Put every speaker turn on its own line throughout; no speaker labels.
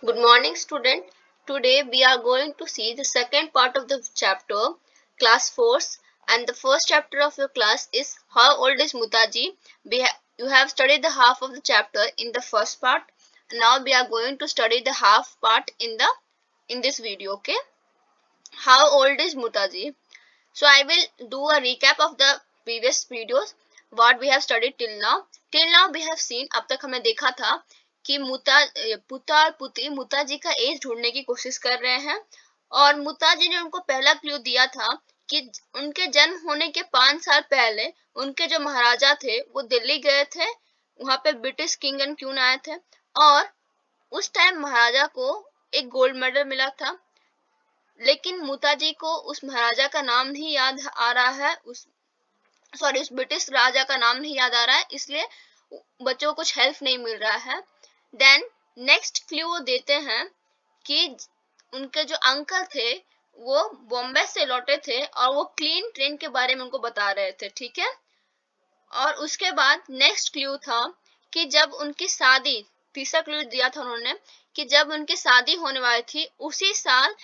Good morning, student. Today we are going to see the second part of the chapter, class 4, and the first chapter of your class is How Old is Mutaji? You have studied the half of the chapter in the first part. Now we are going to study the half part in this video. Okay? How old is Mutaji? So I will do a recap of the previous videos what we have studied till now. Till now we have seen, अब तक हमने देखा था कि पुता और पुती मुता जी का एज ढूंढने की कोशिश कर रहे हैं और मुता जी ने उनको पहला क्लू दिया था कि उनके जन्म होने के 5 साल पहले उनके जो महाराजा थे वो दिल्ली गए थे, वहां पे ब्रिटिश किंग एंड क्वीन आए थे और उस टाइम महाराजा को एक गोल्ड मेडल मिला था। लेकिन मुता जी को उस महाराजा का नाम नहीं याद आ रहा है, उस ब्रिटिश राजा का नाम नहीं याद आ रहा है, इसलिए बच्चों को कुछ हेल्प नहीं मिल रहा है। देन नेक्स्ट क्लू वो देते हैं कि उनके जो अंकल थे वो बॉम्बे से लौटे थे और वो क्लीन ट्रेन के बारे में उनको बता रहे थे, ठीक है। और उसके बाद नेक्स्ट क्लू था कि जब उनकी शादी, तीसरा क्लू दिया था उन्होंने कि जब उनकी शादी होने वाली थी उसी साल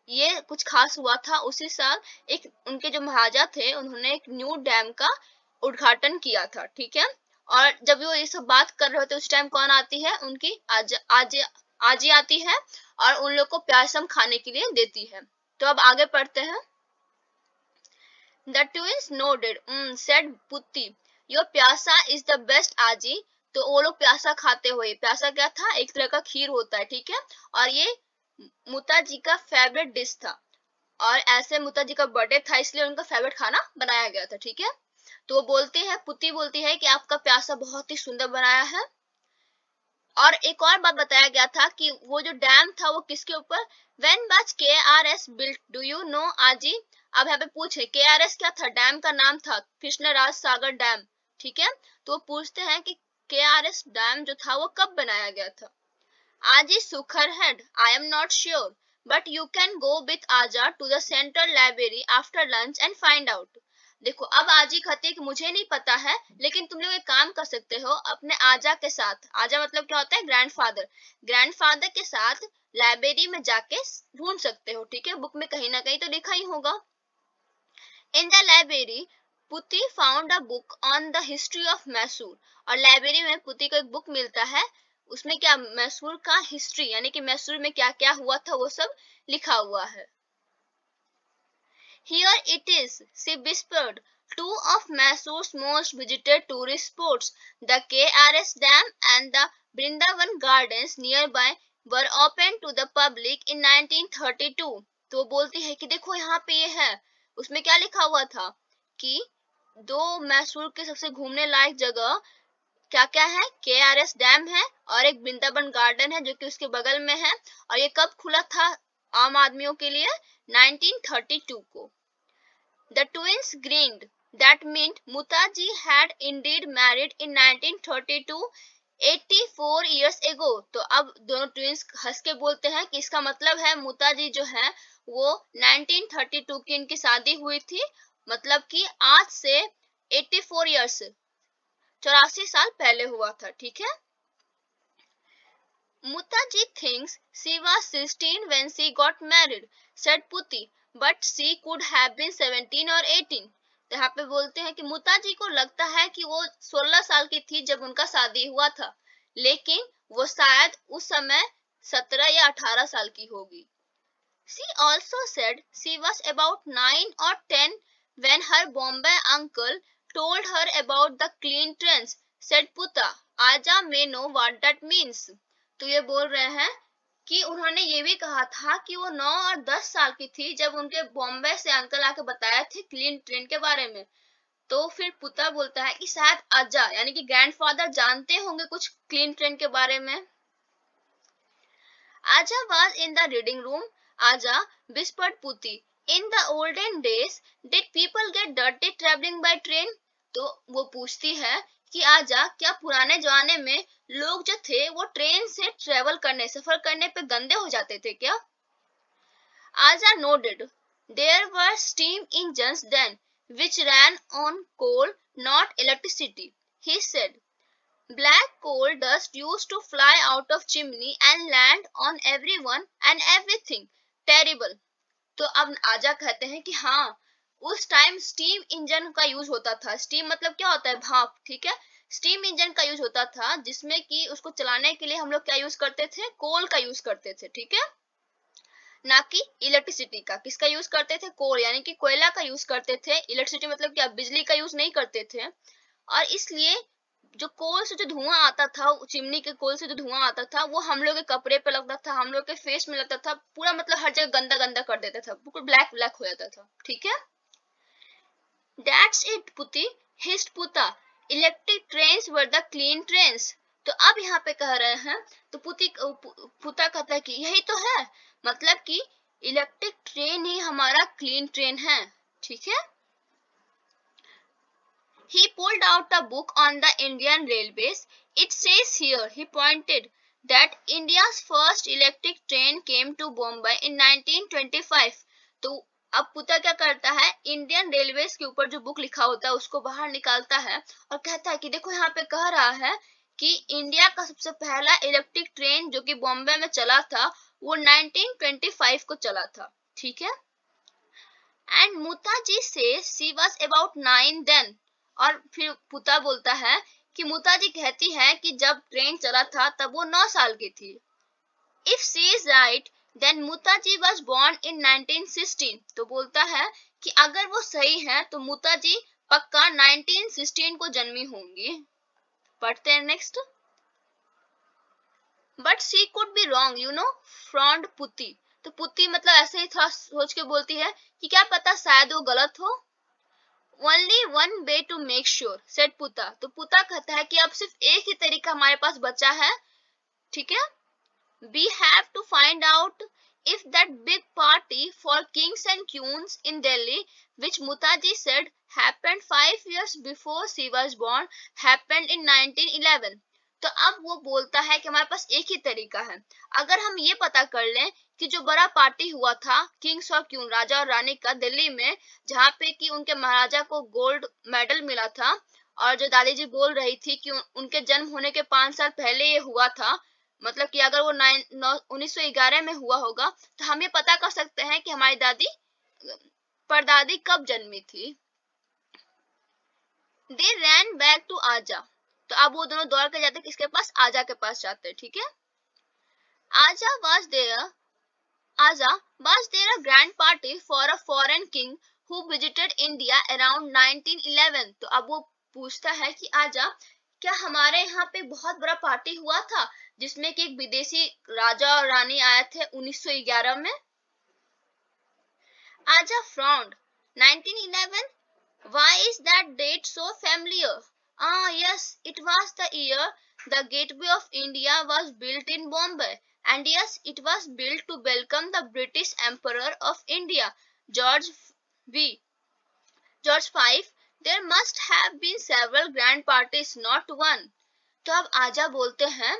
ये कुछ खास हुआ था। उसी साल एक उनके जो महाराजा थे उन्होंने एक न्यू डैम का उद्घाटन किया था, ठीक है। और जब वो ये सब बात कर रहे होते उस टाइम कौन आती है, उनकी आजी आती है और उन लोग को प्यासम खाने के लिए देती है। तो अब आगे पढ़ते हैं। The twins nodded. Said Putti. Your प्यासा is the best आजी। तो वो लोग प्यासा खाते हुए, प्यासा क्या था, एक तरह का खीर होता है, ठीक है। और ये मुता जी का फेवरेट डिश था और ऐसे मुता जी का बर्थडे था इसलिए उनका फेवरेट खाना बनाया गया था, ठीक है। तो वो बोलती है, पुती बोलती है कि आपका प्यासा बहुत ही सुंदर बनाया है। और एक और बात बताया गया था कि वो जो डैम था वो किसके ऊपर, when was KRS built, do you know आजी। अब यहाँ पे पूछे KRS क्या था, डैम का नाम था कृष्णराज सागर डैम, ठीक है। तो वो पूछते हैं कि KRS डैम जो था वो कब बनाया गया था। Aji shook her head. I am not sure, but you can go with Aja to the central library after lunch and find out. देखो अब आजी कहती है कि मुझे नहीं पता है, लेकिन तुम लोग एक काम कर सकते हो, अपने आजा के साथ, आजा मतलब क्या होता है, ग्रैंडफादर के साथ लाइब्रेरी में जाके ढूंढ सकते हो, ठीक है। बुक में कहीं ना कहीं तो लिखा ही होगा। इन द लाइब्रेरी पुती found a book on the history of Mysore. और लाइब्रेरी में पुती को एक बुक मिलता है, उसमें क्या, मैसूर का हिस्ट्री यानी कि मैसूर में क्या क्या हुआ था वो सब लिखा हुआ है। Here it is, she whispered. Two of Mysore's most visited tourist spots, the KRS Dam and the Brindavan Gardens nearby, were opened to the public in 1932. तो बोलती है कि देखो यहाँ पे ये है, उसमें क्या लिखा हुआ था कि दो मैसूर के सबसे घूमने लायक जगह क्या क्या है, KRS डैम है और एक वृंदावन गार्डन है जो कि उसके बगल में है। और ये कब खुला था आम आदमियों के लिए, 1932 को। The twins grinned. That meant Mutaji had indeed married in 1932, 84 years ago. तो अब दोनों ट्विंस हंस के बोलते हैं कि इसका मतलब है मुताजी जो है वो 1932 की इनकी शादी हुई थी, मतलब कि आज से 84 इयर्स, 84 साल पहले हुआ था, ठीक है। Mutaji thinks she was 16 when she got married, said Puti, but she could have been 17 or 18. तो यहाँ पे बोलते हैं कि मुताजी को लगता है कि वो 16 साल की थी जब उनका शादी हुआ था, लेकिन वो शायद उस समय 17 या 18 साल की होगी। She also said she was about 9 or 10 when her Bombay uncle told her about the clean trains, said Puta. Aja may know what that means. तो ये बोल रहे हैं कि उन्होंने ये भी कहा था कि वो 9 और 10 साल की थी जब उनके बॉम्बे से अंकल आके बताया थे क्लीन ट्रेन के बारे में। तो फिर पुता बोलता है कि शायद आजा यानी कि ग्रैंडफादर जानते होंगे कुछ क्लीन ट्रेन के बारे में। Aja was in the reading room. Aja, whispered Puti. In the olden days, did people get dirty traveling by train? तो वो पूछती है कि आजा, क्या पुराने जमाने में लोग जो थे वो ट्रेन से ट्रेवल करने, सफर करने पे गंदे हो जाते थे क्या? Aja nodded. There were steam engines then, which ran on coal, not electricity, he said. Black coal dust used to fly out of chimney and land on everyone and everything. Terrible. तो अब आजा कहते हैं कि हाँ, उस time steam engine का use होता था. स्टीम मतलब क्या होता है? भाप. ठीक है, स्टीम इंजन का यूज होता था, जिसमें कि उसको चलाने के लिए हम लोग क्या यूज करते थे? कोल का यूज करते थे. ठीक है, ना कि इलेक्ट्रिसिटी का. किसका यूज करते थे? कोल, यानी कि कोयला का यूज करते थे. इलेक्ट्रिसिटी मतलब क्या? बिजली का यूज नहीं करते थे. और इसलिए जो कोल से जो धुआं आता था, चिमनी के कोल से जो धुआं आता था, वो हम लोग के कपड़े पे लगता था, हम लोग के फेस में लगता था, पूरा मतलब हर जगह गंदा गंदा कर देता था, बिल्कुल ब्लैक ब्लैक हो जाता था. ठीक है, That's it, पुती, hissed पुता. Electric trains were the clean trains. तो अब यहाँ पे कह रहे हैं, तो पुता कहता है कि यही तो है, मतलब कि इलेक्ट्रिक ट्रेन ही हमारा क्लीन ट्रेन है. ठीक है. He pulled out a book on the Indian Railways. It says here, he pointed, that India's first electric train came to Bombay in 1925. तो अब पुता क्या करता है? इंडियन रेलवेज के ऊपर जो बुक लिखा होता है उसको बाहर निकालता है और कहता है कि देखो यहाँ पे कह रहा है कि इंडिया का सबसे पहला इलेक्ट्रिक ट्रेन जो कि बॉम्बे में चला था वो 1925 को चला था. ठीक है. एंड मुताजी से शी वॉज अबाउट 9 देन. और फिर पुता बोलता है कि मुताजी कहती है कि जब ट्रेन चला था तब वो 9 साल की थी. If she is right then Mutaji was born in 1916. तो बोलता है कि अगर वो सही है तो मुताजी पक्का 1916 को जन्मी होंगी. पढ़ते हैं next. But she could be wrong, you know, frond पुती. तो पुती मतलब ऐसे ही था, सोच के बोलती है कि क्या पता शायद वो गलत हो. Only one way to make sure, said पुता. तो पुता कहता है कि अब सिर्फ एक ही तरीका हमारे पास बचा है. ठीक है. We have to find out if that big party for kings and queens in Delhi, which Mutaji said happened 5 years before she was born, happened in 1911. तो अब वो बोलता है कि हमारे पास एक ही तरीका है. अगर हम ये पता कर लें कि जो बड़ा पार्टी हुआ था किंग्स और क्वीन, राजा और रानी का, दिल्ली में, जहाँ पे कि उनके महाराजा को गोल्ड मेडल मिला था, और जो दादी जी बोल रही थी कि उनके जन्म होने के 5 साल पहले ये हुआ था, मतलब कि अगर वो 1911 में हुआ होगा तो हम ये पता कर सकते हैं कि हमारी दादी परदादी कब जन्मी थी. They ran back to आजा. तो अब वो दोनों दौड़ के जाते, किसके पास? आजा के पास जाते. ठीक है. आजा was there a grand party for a foreign king who visited India around 1911. तो अब वो पूछता है कि आजा, क्या हमारे यहाँ पे बहुत बड़ा पार्टी हुआ था जिसमें कि एक विदेशी राजा और रानी आए थे 1911 में. आजा frowned. 1911? Why is that date so familiar? Ah, yes, it was the year the Gateway of India was built in Bombay. And yes, it was built to welcome the British Emperor of India, George V. There must have been several grand parties, not one. तो अब आजा बोलते हैं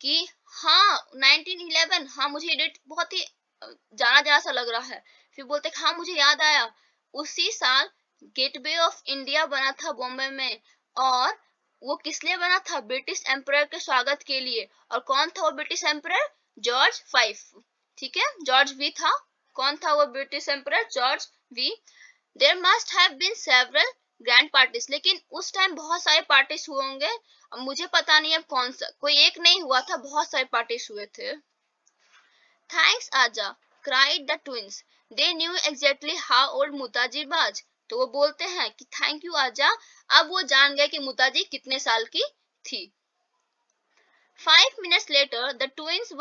कि हाँ 1911, हाँ मुझे ये डेट बहुत ही जाना जाना सा लग रहा है. फिर बोलते हैं हाँ मुझे याद आया, उसी साल गेटवे ऑफ इंडिया बना था बॉम्बे में. और वो किस लिए बना था? ब्रिटिश एम्परर के स्वागत के लिए. और कौन था वो ब्रिटिश एम्परर? जॉर्ज 5. ठीक है, जॉर्ज वी था. कौन था वो British emperor? George V. There must have been several grand parties. लेकिन उस टाइम बहुत सारे पार्टीज हुए होंगे, अब मुझे पता नहीं अब कौन सा, कोई एक नहीं हुआ था, बहुत सारे पार्टीज हुए थे. थैंक्स आजा, cried the twins. They knew exactly how old Mutaji was. तो वो बोलते हैं कि थैंक यू आजा, अब वो जान गए कि मुताजी कितने साल की थी. 5 minutes later the twins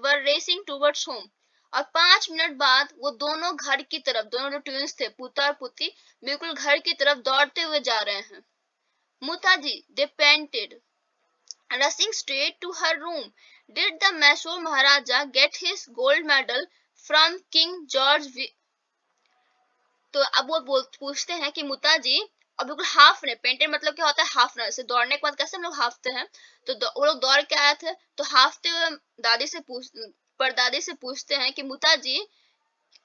were racing towards home. और 5 मिनट बाद वो दोनों घर की तरफ, दोनों जो ट्विंस थे, पुता और पुती, बिल्कुल घर की तरफ दौड़ते हुए जा रहे हैं. मुताजी, they panted, rushing straight to her room. Did the Mysore Maharaja get his gold medal from King George V? तो अब वो पूछते हैं कि मुताजी, और बिल्कुल हाफ ने, पेंटेड मतलब क्या होता है? हाफना. से दौड़ने के बाद कैसे हम लोग हाफते हैं, तो वो लोग दौड़ के आए थे, तो हाफते हुए परदादी से पूछते हैं कि मुताजी,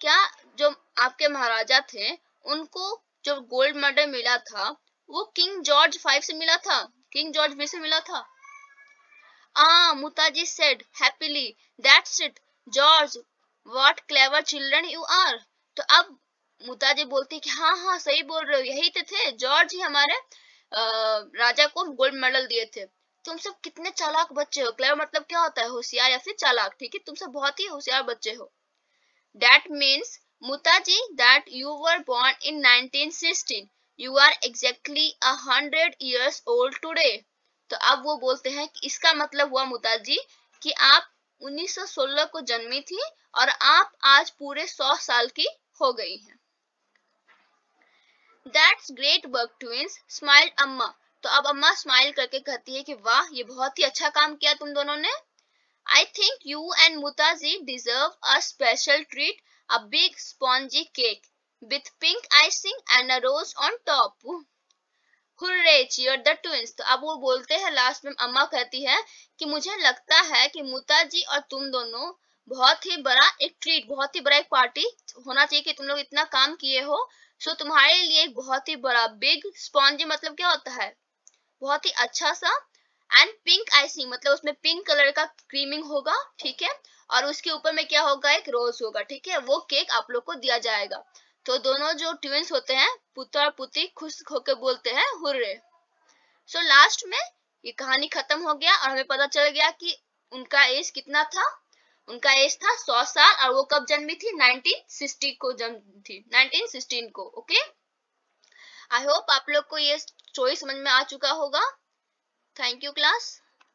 क्या जो आपके महाराजा थे उनको जो गोल्ड मेडल मिला था वो किंग जॉर्ज 5 से मिला था, किंग जॉर्ज वी से मिला था? Mutaji said happily. That's it, George. What clever children you are. तो अब मुताजी बोलती कि हाँ हाँ सही बोल रहे हो, यही तो थे जॉर्ज ही हमारे राजा को गोल्ड मेडल दिए थे। तुम सब कितने चालाक बच्चे हो। क्लेवर मतलब क्या होता है, होशियार या फिर चालाक, ठीक है, तुम सब बहुत ही होशियार बच्चे हो। That means Mutaji that you were born in 1916. You are exactly 100 years old today. तो अब वो बोलते हैं कि इसका मतलब हुआ मुताजी कि आप 1916 को जन्मी थी और आप आज पूरे 100 साल की हो गई हैं। That's great work twins, smiled अम्मा। तो अब अम्मा स्माइल करके कहती है कि वाह, ये बहुत ही अच्छा काम किया तुम दोनों ने। I think you and Mutaji deserve a special treat, a big spongy cake with pink icing and a rose on top. Hooray, cheered the twins. तो अब वो बोलते हैं लास्ट में, अम्मा कहती है कि मुझे लगता है कि मुताजी और तुम दोनों बहुत ही बड़ा एक ट्रीट, बहुत ही बड़ा एक पार्टी होना चाहिए कि तुम लोग इतना काम किए हो, सो तुम्हारे लिए एक बहुत ही बड़ा बिग स्पॉन्जी मतलब क्या होता है, बहुत ही अच्छा सा, एंड पिंक आइसिंग मतलब उसमें पिंक कलर का क्रीमिंग होगा, ठीक है, और उसके ऊपर में क्या होगा, एक रोज होगा, ठीक है, वो केक आप लोग को दिया जाएगा। तो दोनों जो ट्विंस होते हैं पुत्र और पुत्री खुश होकर बोलते हैं हुर्रे। सो लास्ट में ये कहानी खत्म हो गया और हमें पता चल गया कि उनका एज कितना था। उनका एज था 100 साल और वो कब जन्मी थी, 1960 को जन्मी थी, 1916 को। ओके, आई होप आप लोग को ये स्टोरी समझ में आ चुका होगा। Thank you class.